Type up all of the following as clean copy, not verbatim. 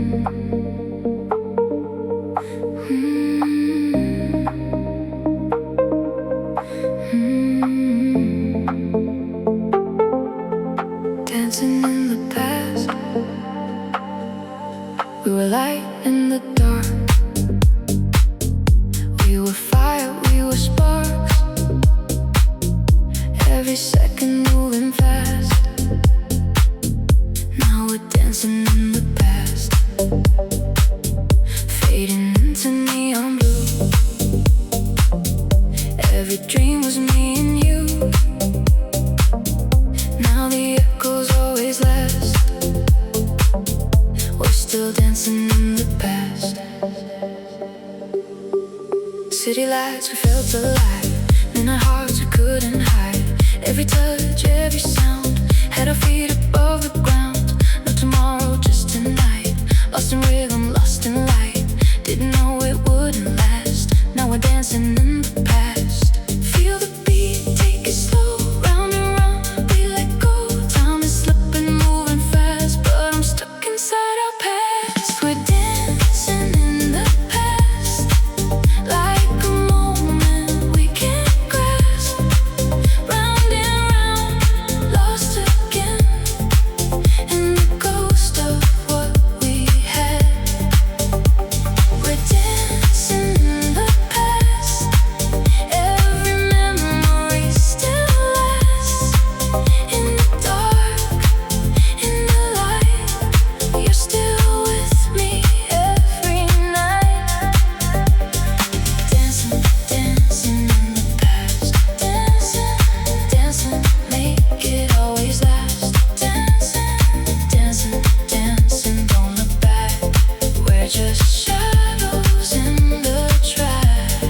Dancing in the past, we were light in the dark. We were fire, we were sparks. Every second moving fast. Now we're dancing in the past, fading into neon blue. Every dream was me and you. Now the echoes always last. We're still dancing in the past. City lights, we felt alive. Midnight hearts we couldn't hide. Every touch, every sound had our feet above the ground. No tomorrow, just tonight. Lost in rhythm, lost in light. Didn't know it wouldn't last. Now we're dancing in the past. Feel the beat, take it slow. Round and round, we let go. Time is slipping, moving fast, but I'm stuck inside our past. We're dancing in the past, like a moment we can't grasp. Round and round, lost again in the ghost of what we had. We're dancing in the past, every memory still lasts. In the dark, in the light, you're still with me every night. Dancing, dancing in the past. Dancing, dancing, make it always last. Dancing, dancing, dancing, don't look back. We're just shadows in the track.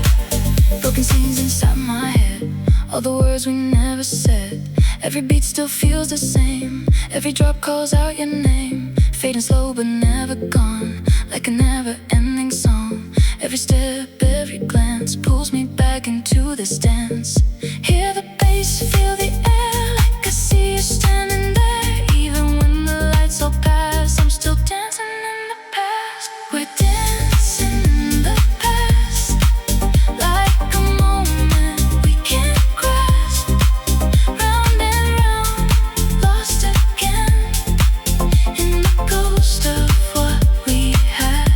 Broken scenes inside my head, all the words we never said. Every beat still feels the same. Every drop calls out your name. Fading slow but never gone, like a never-ending song. Every step, every glance pulls me back into this dance. Hear the bass, feel the air, like I see you standing there. Even when the lights all pass, I'm still dancing in the past. We're dancing in the past, like a moment we can't grasp. Round and round, lost again in the ghost of what we had.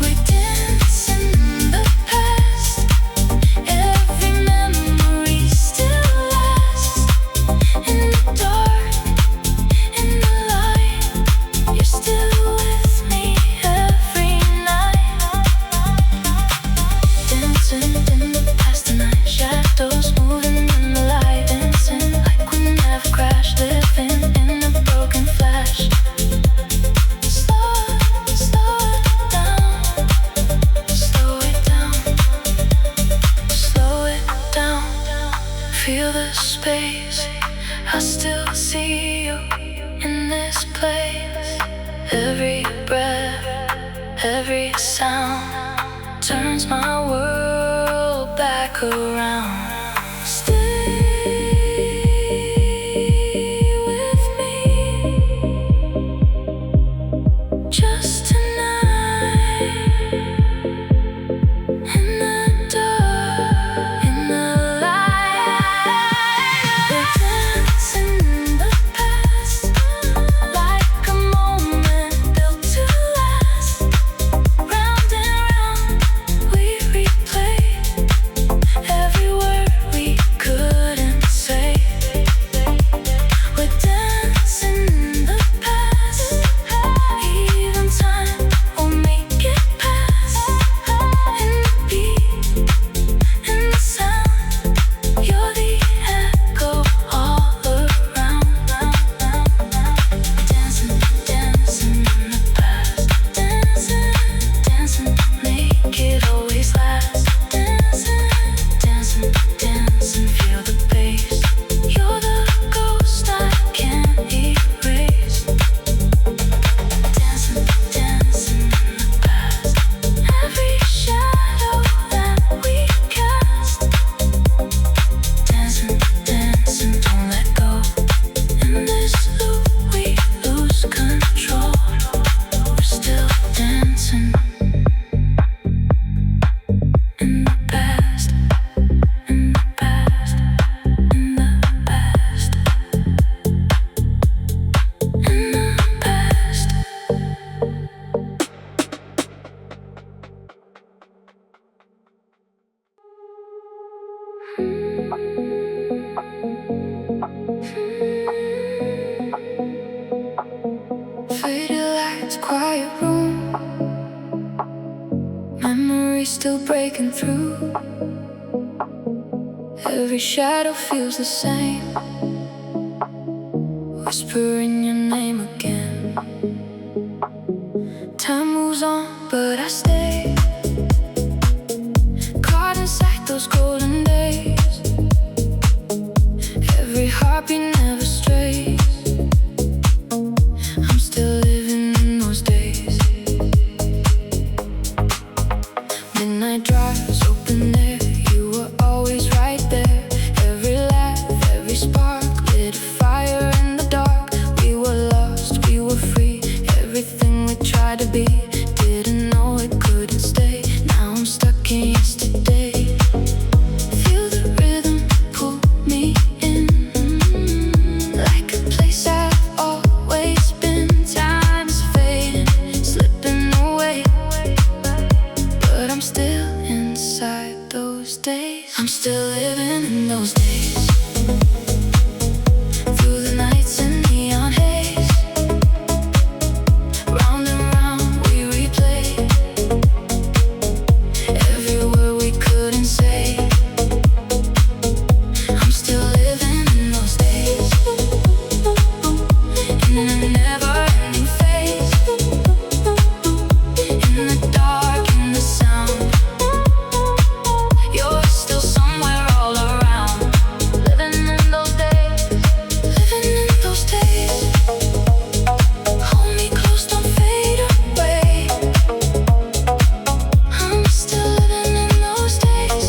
We're dancing in the past, every memory still lasts. In the dark, in the light, you're still with me every night. Dancing in the past tonight, shadows moving in the light. Dancing like we never crashed, living in a broken flash. Slow it down, slow it down, slow it down. Feel the space, I still see you in this place. Every breath, every sound turns my world back around. Stay with me, just tonight. In the dark, in the light, we're dancing in the past, like a moment built to last. Round and round, we replay every word. quiet room, memories still breaking through. Every shadow feels the same, whispering your name again. Time moves on, but I stay, caught inside those golden days. Every heartbeat never strays. I'm still living in those days. Midnight drives, open air, you were always right there. Every laugh, every spark, lit a fire in the dark. We were lost, we were free, everything we tried to be. Didn't know it couldn't stay. Now I'm stuck in yesterday. Feel the rhythm pull me in, like a place I've always been. Time is fading, slipping away, but I'm still inside those days. I'm still living in those days. Through the nights in neon haze, round and round we replay. Every word we couldn't say. I'm still living in those days, in a never-ending phase. In the dark, in the sound, you're still somewhere all around. Living in those days, living in those days. Hold me close, don't fade away. I'm still living in those days.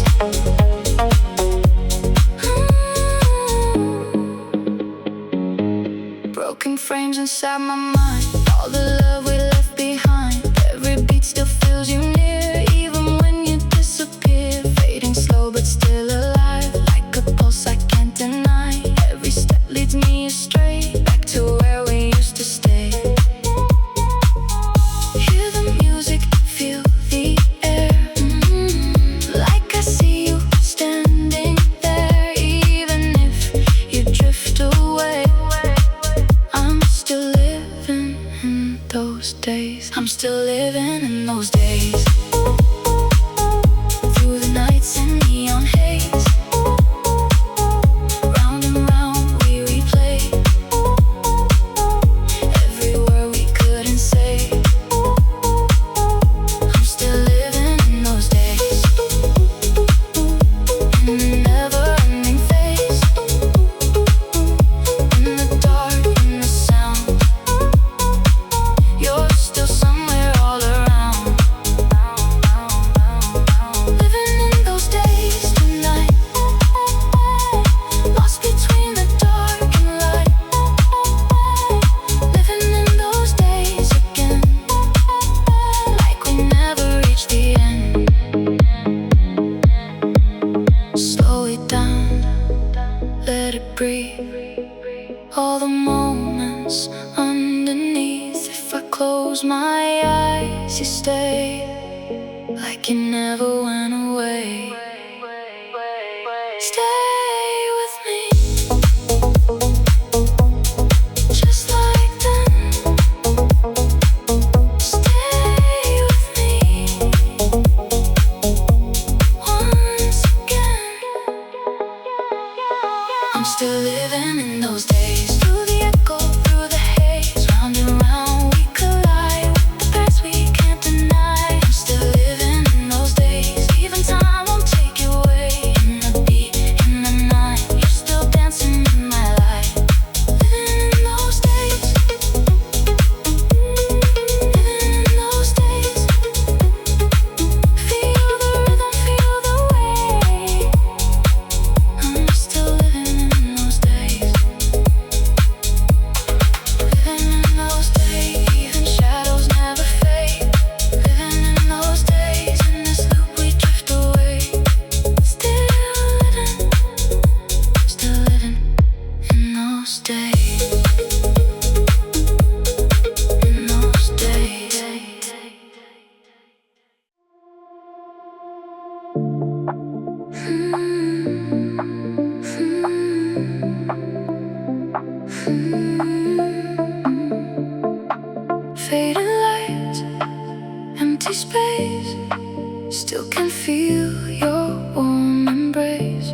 Broken frames inside my mind, all the love we left behind. Every beat still feels you near, even when you disappear. Fading slow but still alive, like a pulse I can't deny. Every step leads me astray, back to where we used to stay. Hear the music, feel the air, like I see you standing there. Even if you drift away, I'm still living in those days. I'm still living in those days. Through the nights in neon haze, round and round we replay. Every word we couldn't say. I'm still living in those days, in a never-ending phase. In the dark, in the sound, you're still somewhere all around. Living in those days tonight, lost between the dark and light. Living in those days again, like we never reached the end. Slow it down, let it breathe. All the moments underneath. If I close my eyes, you stay, like you never went away. Stay with me, just like then. Stay with me once again. I'm still living in those days. Through the echo, through the haze, round and round we collide with the past we can't deny. I'm still living in those days, even Still can feel your warm embrace.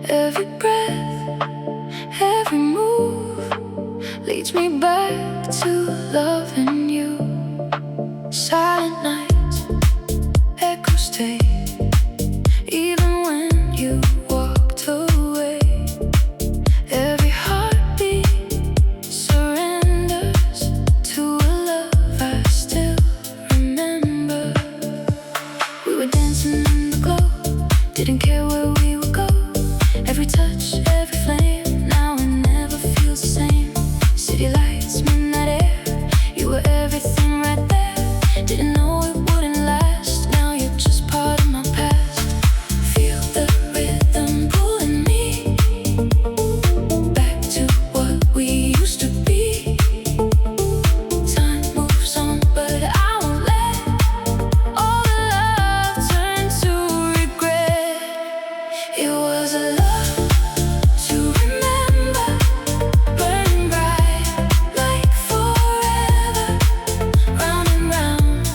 Every breath, every move leads me back to loving you. Silent nights, echoes stay, even when you walked away. Every heartbeat surrenders to a love I still remember. We were dancing in the glow, didn't care where we would go. Every touch, every flame, now it never feels the same. City lights, midnight air, you were everything right there. Didn't know it wouldn't last, now you're just part of my past. Feel the rhythm pulling me back to what we used to be. Time moves on, but I won't let all the love turn to regret. It was a love to remember, burning bright like forever. Round and round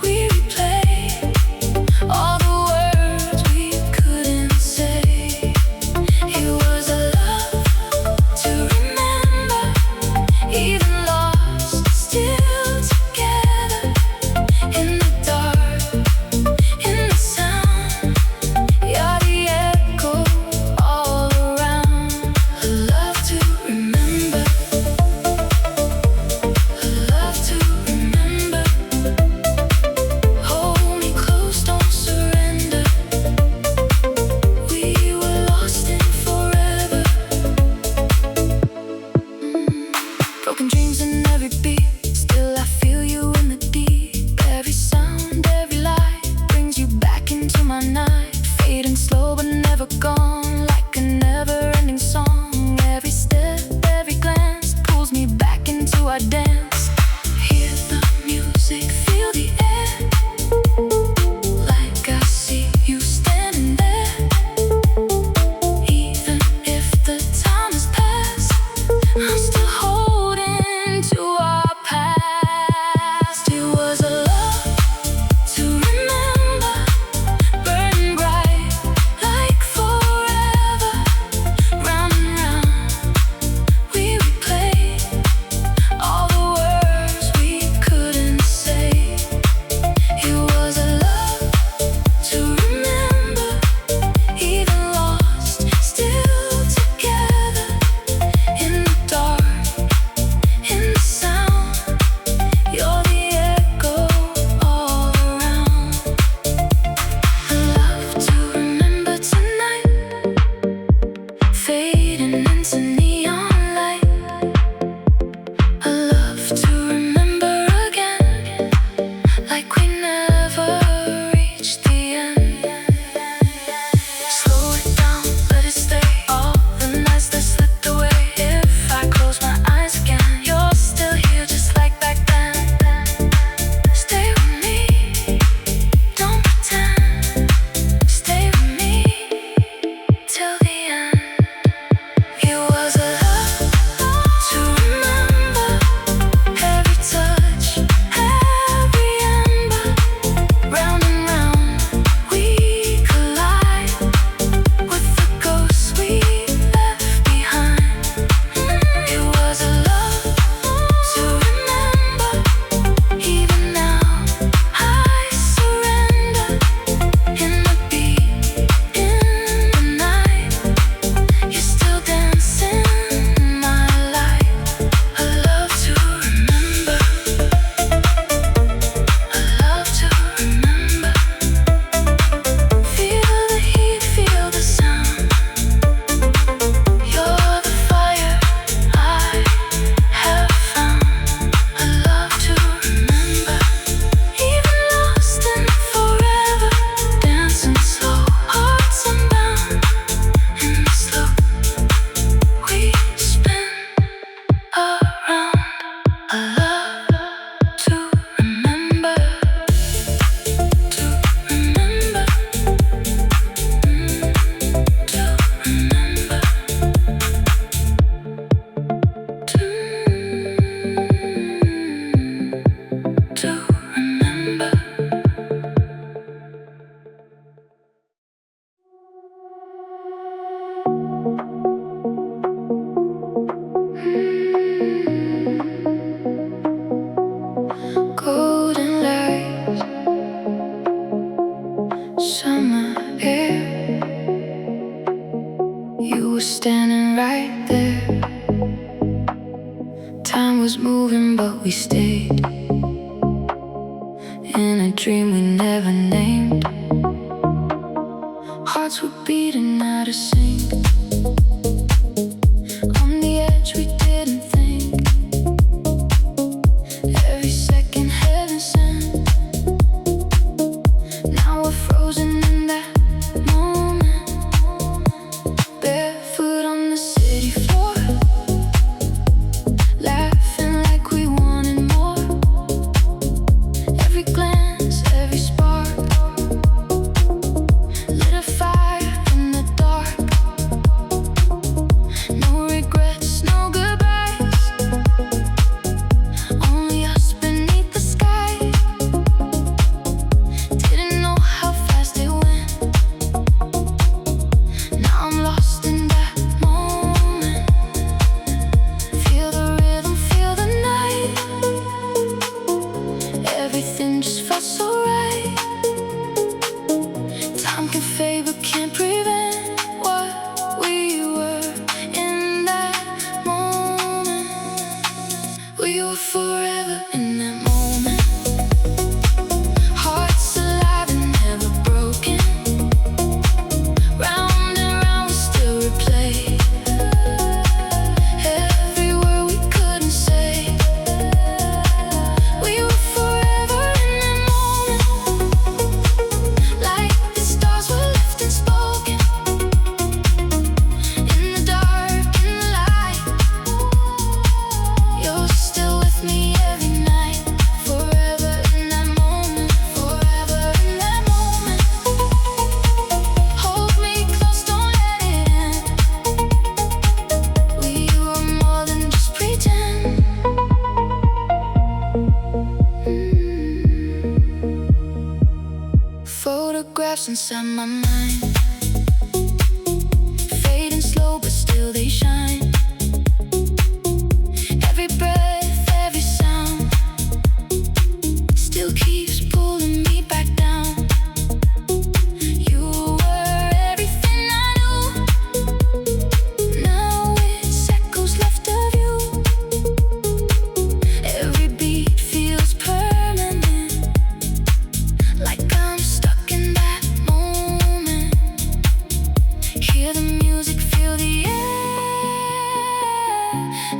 we replay all the words we couldn't say. It was a love to remember, even lost, still together. In the dark, in the sound, you're the echo all around. A love to remember, a love to remember. Hold me close, don't surrender. We were lost in forever. Broken dreams in every beat, still I feel you in the deep. Every sound, every light brings you back into my night. Fading slow but never gone, like a never-ending song. Every step, every glance pulls me back into our dance. Hear the music, feel the air, like I see you standing there. Even if the time has passed, I'm still holding to our past. was moving, but we stayed in a dream we never named. Hearts were beating out of sync. On the edge we didn't think. Every second heaven sent. Now we're frozen in that moment. Barefoot on the city floor, laughing like we wanted more. Every glance, every spark lit a fire in the dark. No regrets, no goodbyes, only us beneath the sky. Didn't know how fast it went. Now I'm lost in that moment. Feel the rhythm, feel the night. Everything just felt so right. Time can fade but can't prevent what we were in that moment. We were forever in that moment. Hearts alive and never broken. Round and round we still replay. Every word we couldn't say. We were forever in that moment. Like the stars were left unspoken. In the dark, in the light. You're still with me every night. Forever in that moment. Forever in that moment. Hold me close, don't let it end. We were more than just pretend. Photographs inside my mind, fading slow but still they shine. Every breath, every sound still keeps pulling me back down. You were everything I knew. Now it's echoes left of you. Every beat feels permanent, like I'm stuck in that moment. Hear the music, feel the air,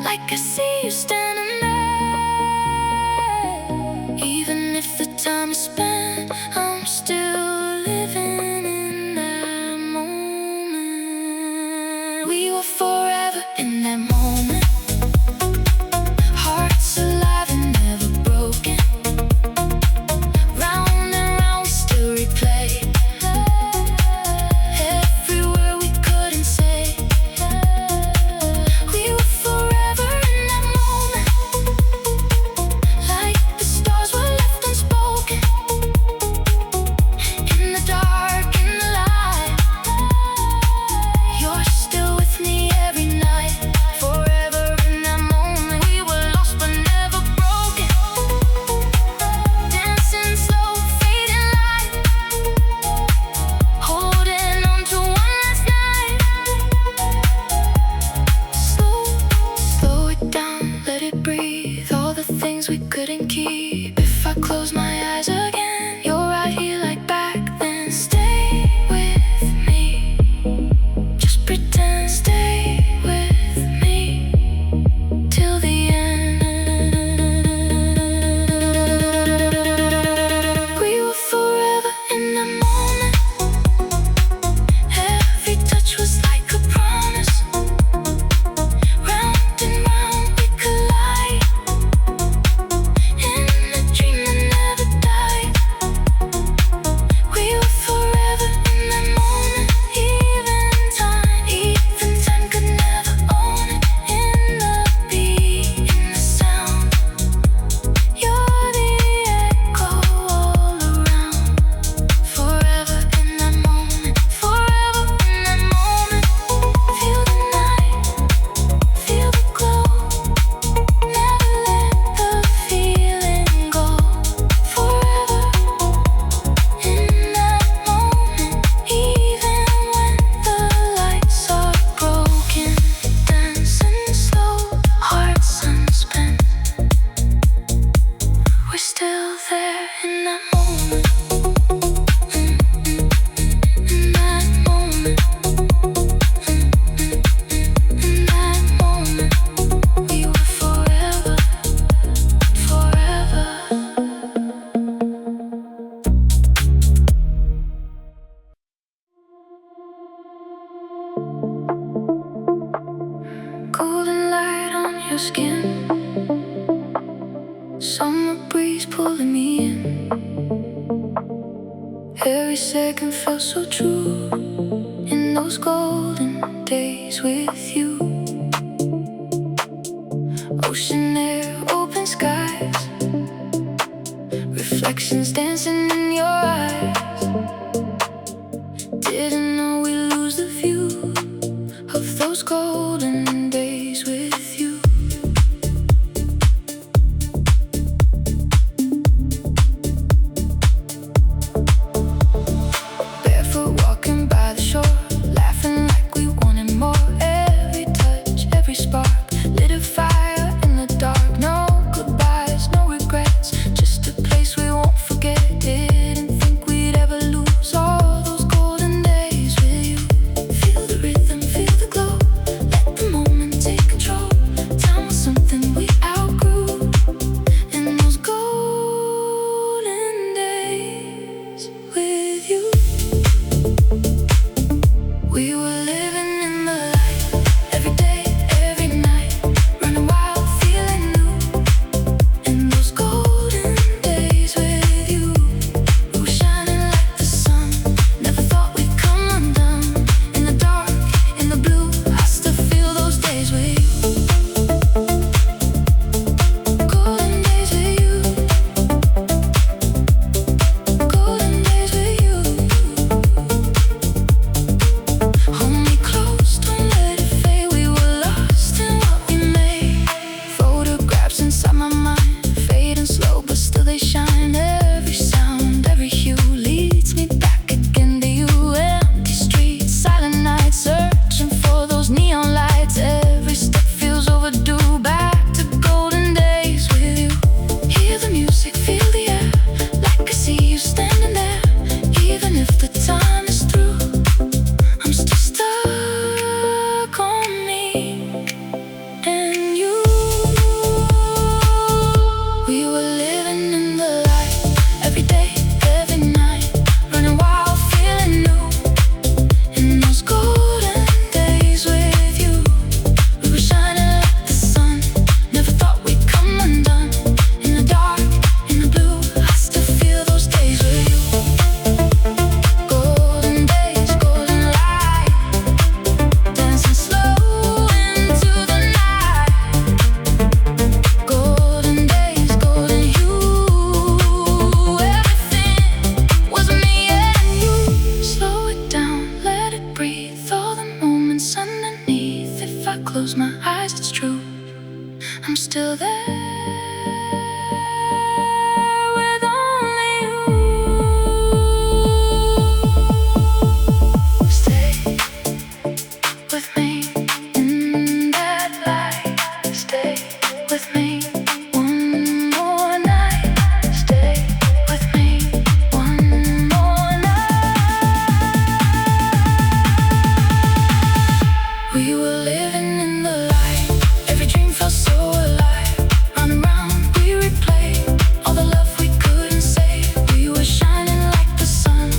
like I see you standing there. Even if the time is spent, I'm still living in that moment. We were forever in that moment. Hearts alive and never broken. Round and round we still replay. Every word we couldn't say. We were forever in that moment. Like the stars were left unspoken. In the dark, in the light. You're still with me every night. Forever in that moment. We were lost but never broken. Dancing slow, fading light. Holding on to one last night. Slow it down, let it breathe. All the things we couldn't keep. If I close my eyes again, you're right here like back then. Stay with me, just pretend. Stay with me till the end. We were forever in that moment. Every touch was like a promise. Round and round we collide. In a dream that never died. pulling me in. Every second felt so true in those golden days with you. Ocean air, open skies, reflections dancing in your eyes. Didn't know we'd lose the view of those golden days with you. Barefoot walking by the shore, laughing like we wanted more. Every touch, every spark lit a fire in the dark. No goodbyes, no regrets, just a place we won't forget. Didn't think we'd ever lose all those golden days with you. Feel the rhythm, feel the glow, let the moment take control. Time was something we outgrew in those golden days with you. We were living in the light, every day, every night, running wild, feeling new. In those golden days with you, we were shining like the sun. Never thought we'd come undone. In the dark, in the blue, I still feel those days with you. Golden days with you. Golden days with you. Hold me close, don't let it fade. We were lost in what we made. Photographs inside my mind, fading slow, but still they shine. Every sound, every hue leads me back again to you. Empty streets, silent nights, searching for those neon lights. Every step feels overdue. Back to golden days with you. Hear the music, feel the air, like I see you standing there. Even if the time is through, I'm still stuck on me and you. We were living in the light, every day, every night, running wild, feeling new. In those golden days with you, we were shining like the sun. Never thought we'd come undone. In the dark, in the blue, I still feel those days with you. Golden days, golden light, dancing slow into the night. Golden days, golden hue, everything was me and you. Slow it down, let it breathe, all the moments underneath. If I close my eyes, it's true, I'm still there with only you. Stay with me in that light. Stay with me one more night. Stay with me one more night. We were living in the light, every dream felt so alive. Run around, we replay all the love we couldn't save. We were shining like the sun.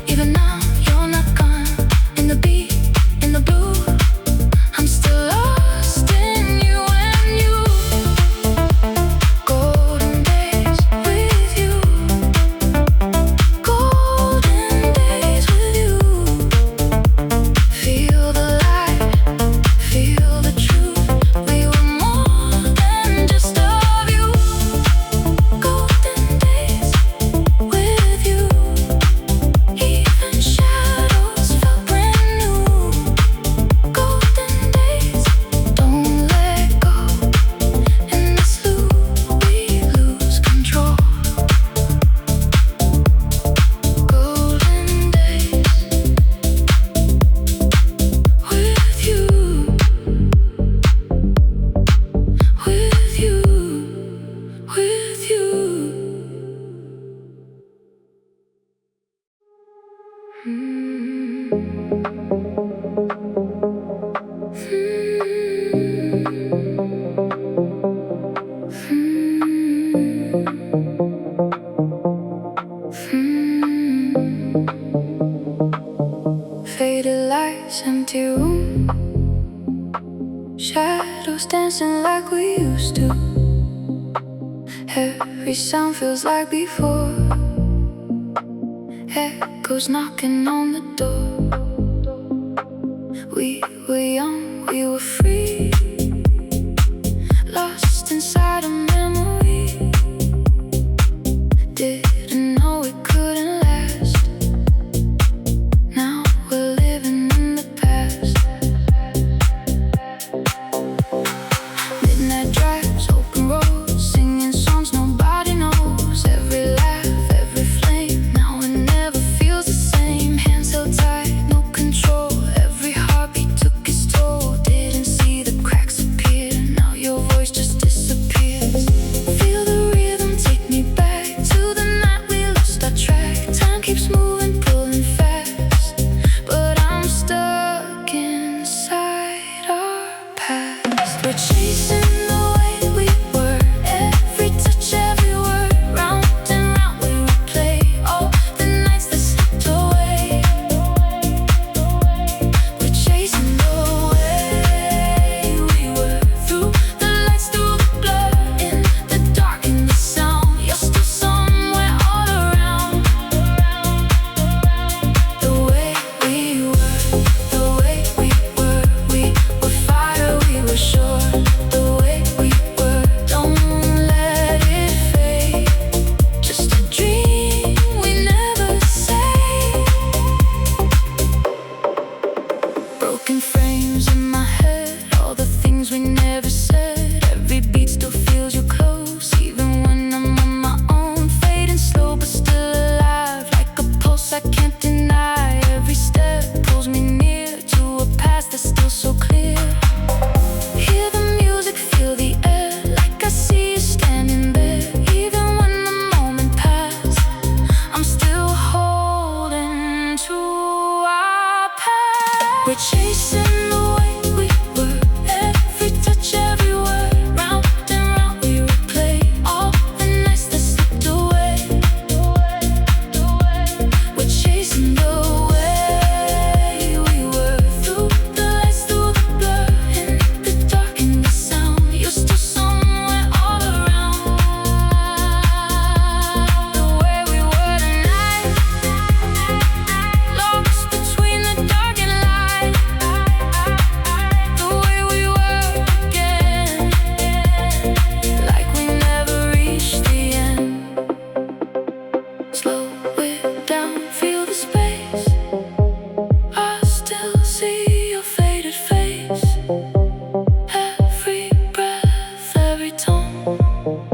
Even now, you're not gone. In the beat, in the blue, I'm still lost in you and you. Golden days with you. Golden days with you. Feel the light, feel the truth. We were more than just a view. Golden days with you. Even shadows felt brand new. Golden days, don't let go. In this loop, we lose control. Golden days with you. With you. With you. Faded lights, empty room, shadows dancing like we used to. Every sound feels like before. Echoes knocking on the door. We were young, we were free, lost inside a memory. Didn't know it couldn't last. Now we're living in the past. Midnight drives, open roads, singing songs nobody knows. Every laugh, every flame, now it never feels the same. Hands held tight, no control. Every heartbeat took its toll. Didn't see the cracks appear. Now your voice just disappears. Feel the rhythm take me back to the night we lost our track. Time keeps moving, pulling fast, but I'm stuck inside our past. We're chasing the way we were. Every touch, every word, round and round we replay all the nights that slipped away. We're chasing the way we were, through the lights, through the blur, in the dark, in the sound. You're still somewhere all around. The way we were, the way we were fire, we were sure. The way we were, don't let it fade. Just a dream we never say. Broken frames in my head, all the things we never said. Every beat still feels you close, even when I'm on my own. Fading slow but still alive, like a pulse I can't deny. Every step pulls me near to a past that's still so clear. Hear the music, feel the air, like I see you standing there. Even when the moment passed, I'm still holding to our past. We're chasing the way we were. Every touch, every word, round and round we replay all the nights that slipped away. We're chasing the way we were, through the lights, through the blur, in the dark, in the sound. You're still somewhere all around. The way we were tonight, lost between the dark and light. The way we were again, like we never reached the end. Slow it down, feel the space. I still see your faded face. Every breath, every tone.